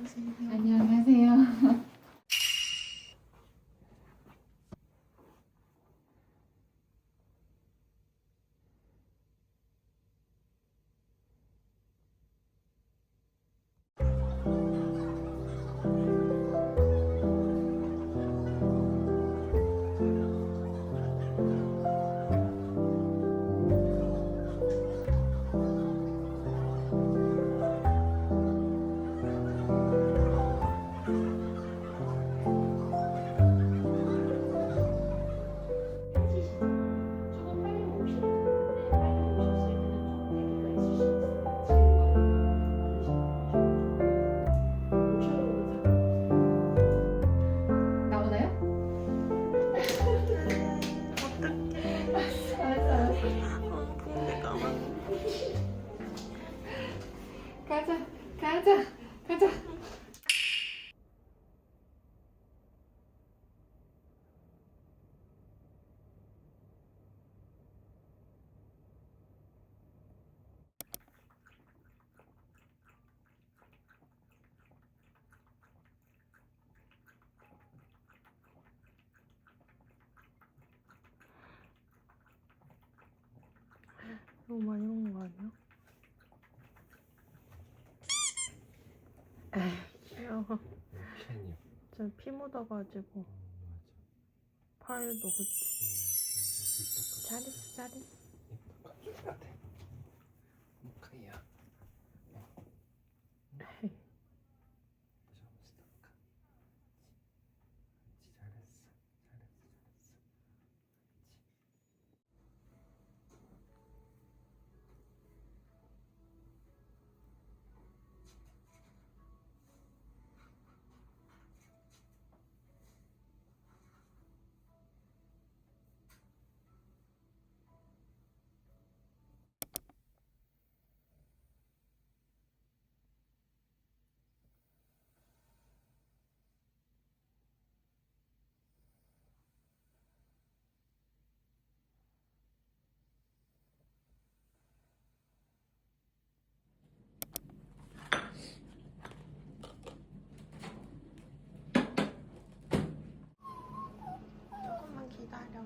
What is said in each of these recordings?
안녕하세요. 나오나요? 가자, 가자, 가자. 너무 많이 먹는 거 아니야? 귀여워. 팬이요. 저피 묻어가지고 팔도 그치. 잘했어, 잘했어. 같아. 뭐카야. 잘했어. 조금만 기다려.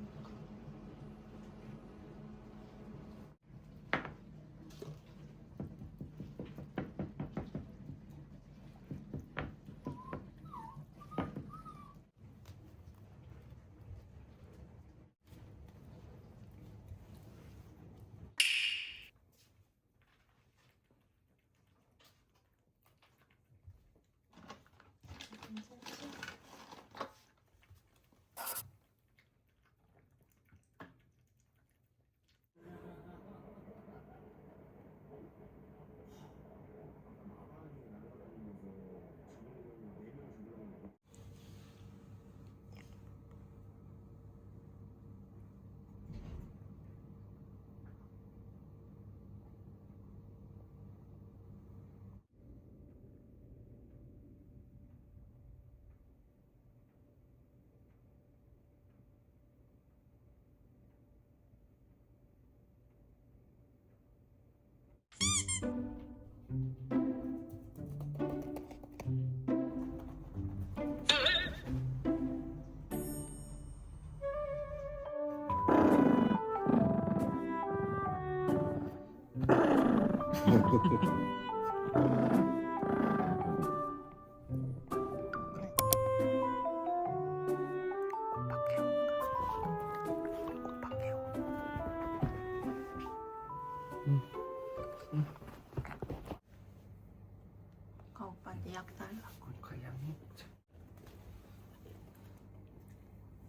오빠한테 약 달라고. 뭐카야 먹자.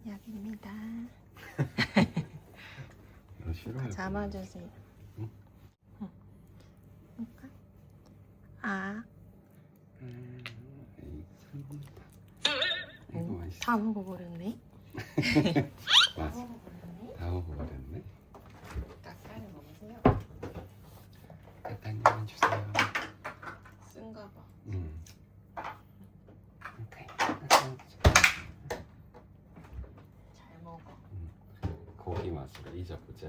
약입니다. 너 싫어요? 잡아주세요. 응? 응. 그러니까? 아. 에이, 설렜다. 이거 맛있어. 다 먹어버렸네. 맞아. 다 먹어버렸네. 닭다리 먹으세요. 간단히만 주세요. 쓴가 봐. 오케이. 잘 먹어. 고기 맛으로 잊어보자.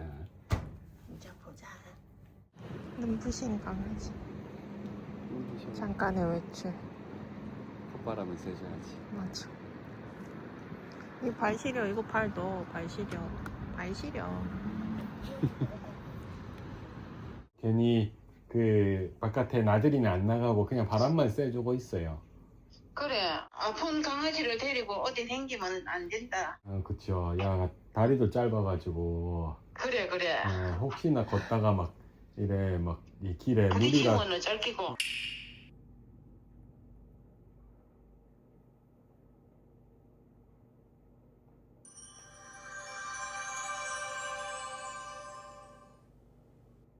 이제 보자. 눈부신 강아지. 잠깐의 외출. 바람을 쐬줘야지. 맞아. 이 발 시려. 이거 발 넣어. 발 시려. 발 시려. 괜히 그 바깥에 나들이는 안 나가고 그냥 바람만 쐬주고 있어요. 그래, 아픈 강아지를 데리고 어디 댕기면 안 된다. 그쵸. 야, 다리도 짧아가지고 그래, 그래. 혹시나 걷다가 막 이래 막 이 길에 무리가 부딪히면은 짧기고.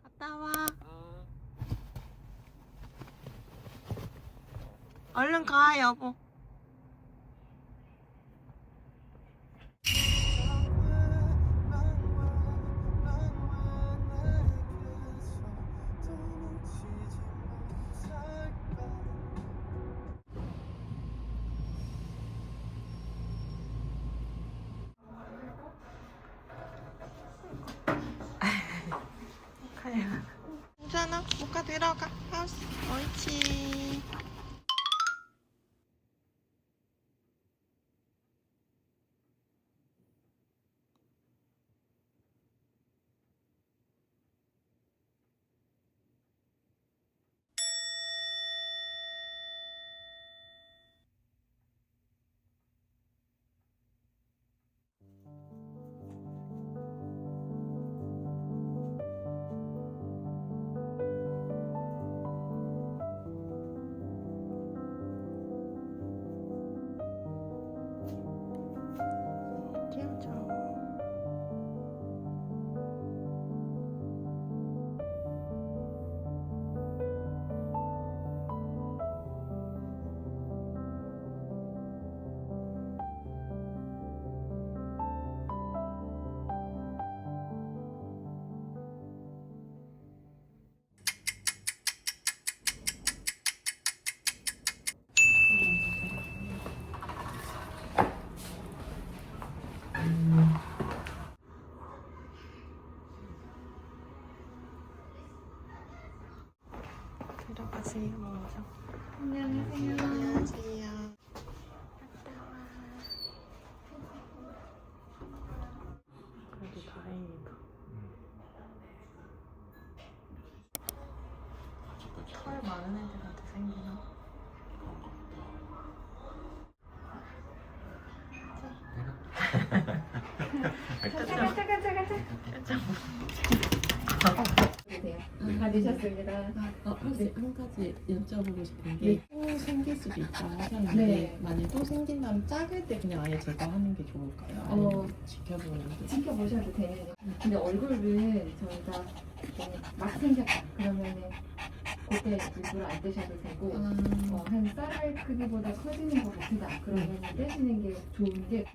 갔다 와. 얼른 가, 여보. 가야. 괜찮아. 못가 들어가. 하우스. 옳지. 띄워줘. 들어가세요, 먼저. 안녕하세요. 안녕하세요. 그래도 다행이다. 털 많은 애들한테 생기나? 다 드셨습니다. 혹시 한 가지 여쭤보고 싶은 게 또 생길 수도 있다 하셨는데 네. 만약 또 생긴다면 작을 때 그냥 아예 제거하는 게 좋을까요? 아니면 지켜보는 게 지켜보셔도 되는. 근데 얼굴은 저희가 막 생겼다 그러면은 그때 물을 안 떼셔도 되고 한 쌀알 크기보다 커지는 것 같다 그러면 떼시는 게 좋은 게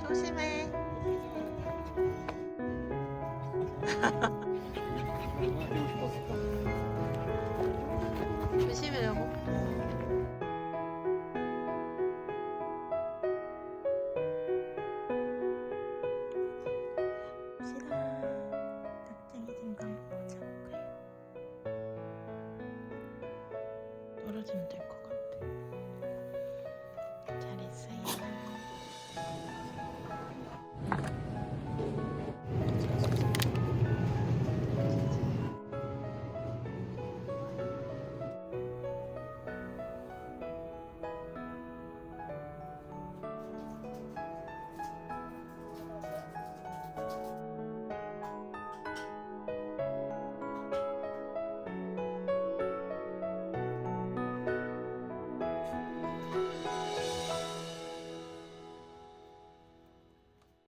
조심해. 조심해, 여보. 봅시다. 납작이 좀 감고 잡을까요? 떨어지면 될 것